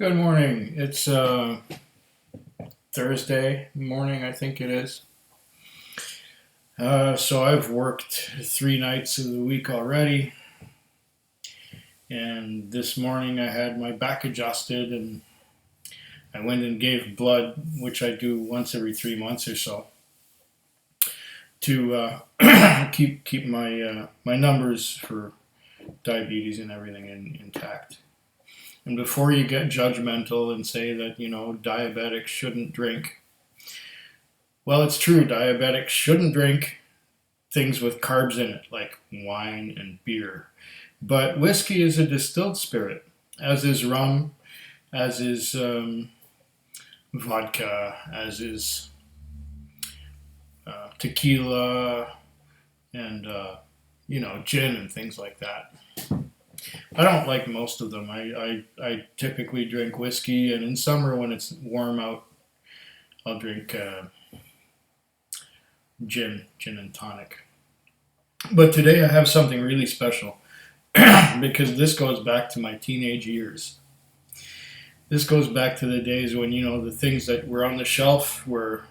Good morning. It's Thursday morning, I think it is. So I've worked 3 nights of the week already, and this morning I had my back adjusted, and I went and gave blood, which I do once every 3 months or so, to keep my numbers for diabetes and everything intact. And before you get judgmental and say that diabetics shouldn't drink, well, it's true. Diabetics shouldn't drink things with carbs in it, like wine and beer. But whiskey is a distilled spirit, as is rum, as is vodka, as is tequila, and gin and things like that. I don't like most of them. I typically drink whiskey, and in summer when it's warm out, I'll drink gin and tonic. But today I have something really special because this goes back to my teenage years. This goes back to the days when, the things that were on the shelf were,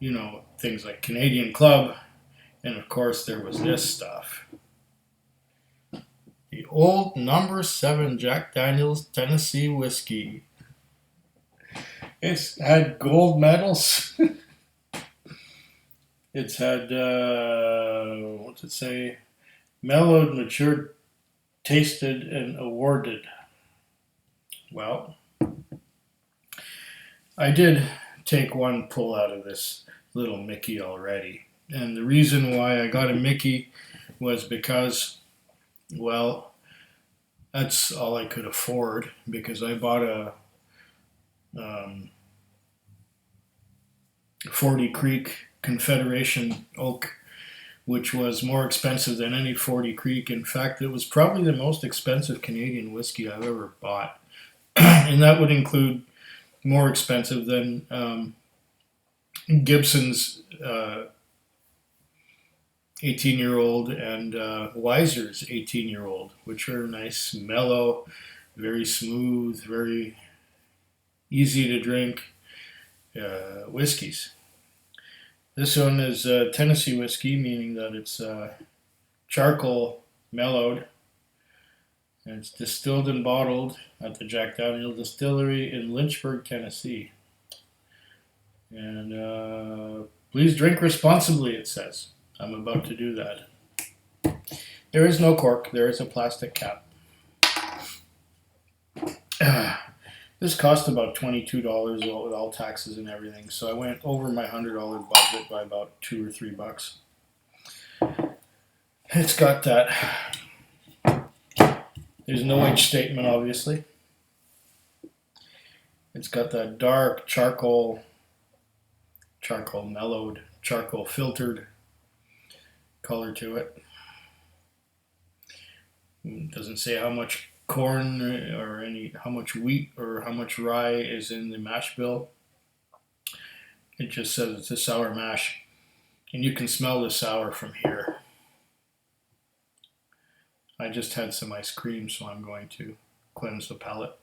things like Canadian Club, and of course there was this stuff. The old number 7 Jack Daniels Tennessee whiskey. It's had gold medals. It's had, what's it say? Mellowed, matured, tasted, and awarded. Well, I did take one pull out of this little Mickey already. And the reason why I got a Mickey was because, well, that's all I could afford because I bought a 40 Creek Confederation Oak, which was more expensive than any 40 Creek. In fact, it was probably the most expensive Canadian whiskey I've ever bought. And that would include more expensive than Gibson's 18-year-old and Weiser's 18-year-old, which are nice, mellow, very smooth, very easy to drink whiskeys. This one is Tennessee whiskey, meaning that it's charcoal mellowed. And it's distilled and bottled at the Jack Daniel Distillery in Lynchburg, Tennessee. And please drink responsibly, it says. I'm about to do that. There is no cork, there is a plastic cap. This cost about $22 with all taxes and everything, so I went over my $100 budget by about $2 or $3. It's got that. There's no age statement, obviously. It's got that dark charcoal mellowed, charcoal filtered color to it. It doesn't say how much corn or how much wheat or how much rye is in the mash bill. It just says it's a sour mash, and you can smell the sour from here. I just had some ice cream, so I'm going to cleanse the palate.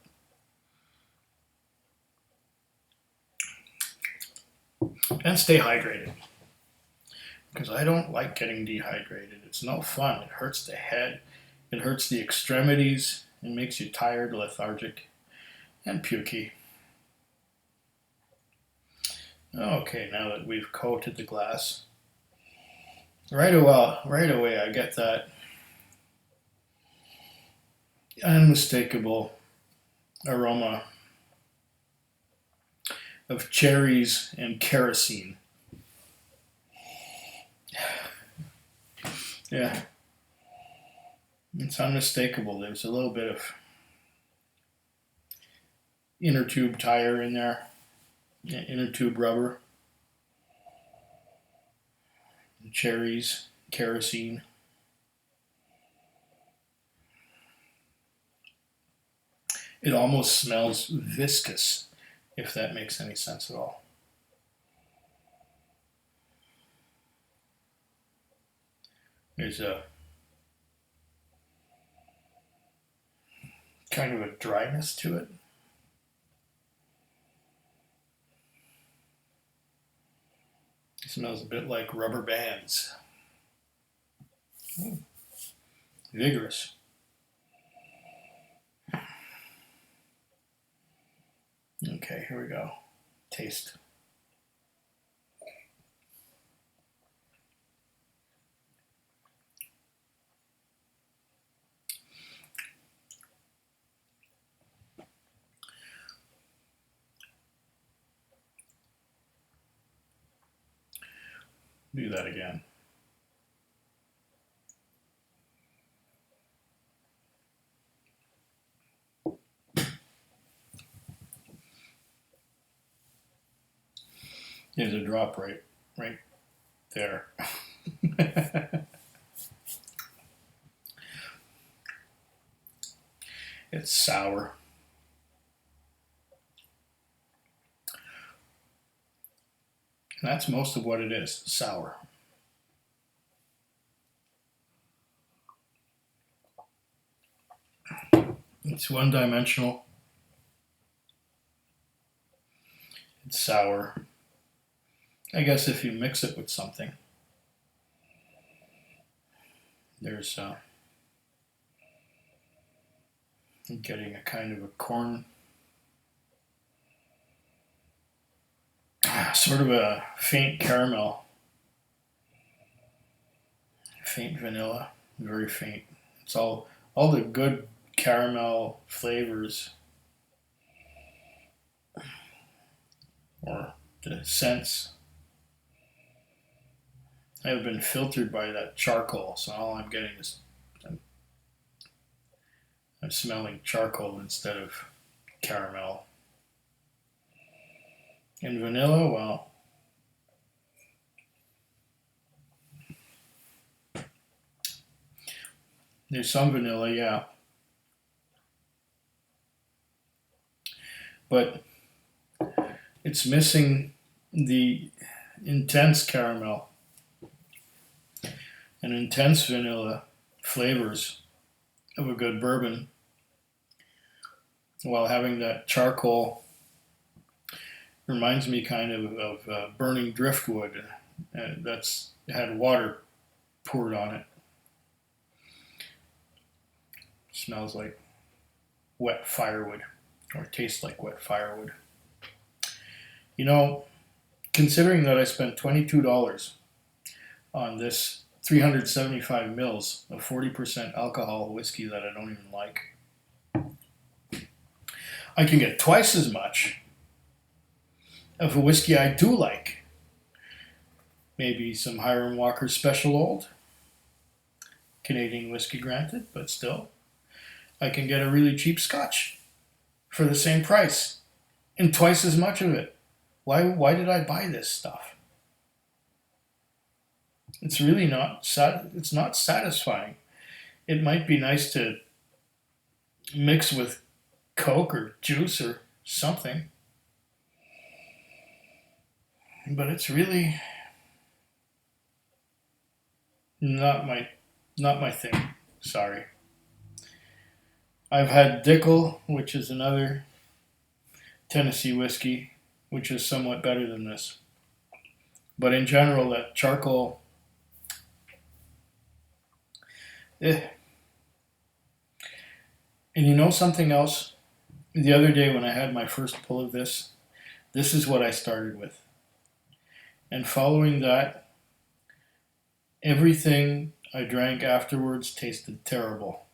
And stay hydrated, because I don't like getting dehydrated. It's no fun. It hurts the head, it hurts the extremities, it makes you tired, lethargic, and pukey. Okay, now that we've coated the glass, right away I get that unmistakable aroma of cherries and kerosene. Yeah, it's unmistakable. There's a little bit of inner tube tire in there, inner tube rubber, cherries, kerosene. It almost smells viscous, if that makes any sense at all. There's a kind of a dryness to it. Smells a bit like rubber bands. Vigorous. Okay, here we go. Taste. Do that again. There's a drop right there. It's sour. And that's most of what it is, sour. It's one-dimensional. It's sour. I guess if you mix it with something, there's getting a kind of a corn, sort of a faint caramel, faint vanilla, very faint. It's all the good caramel flavors, or the scents, have been filtered by that charcoal, so all I'm getting is I'm smelling charcoal instead of caramel. And vanilla, well, there's some vanilla, yeah. But it's missing the intense caramel and intense vanilla flavors of a good bourbon, while having that charcoal reminds me kind of burning driftwood that's had water poured on it. Smells like wet firewood, or tastes like wet firewood. You know, considering that I spent $22 on this 375 mils of 40% alcohol whiskey that I don't even like, I can get twice as much of a whiskey I do like. Maybe some Hiram Walker Special Old. Canadian whiskey granted, but still. I can get a really cheap Scotch for the same price and twice as much of it. Why did I buy this stuff? It's really not satisfying. It might be nice to mix with Coke or juice or something, but it's really not my thing. Sorry. I've had Dickel, which is another Tennessee whiskey, which is somewhat better than this. But in general, that charcoal, And you know something else? The other day when I had my first pull of this is what I started with. And following that, everything I drank afterwards tasted terrible,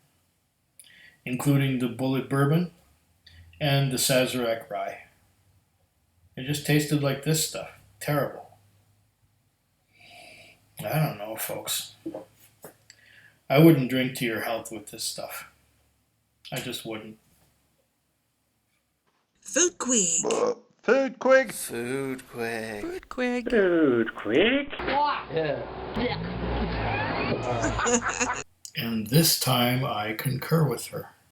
including the Bullet Bourbon and the Sazerac Rye. It just tasted like this stuff. Terrible. I don't know, folks. I wouldn't drink to your health with this stuff. I just wouldn't. Food Quig. Food Quig. Food Quig. Food Quig. Food Quig. And this time I concur with her.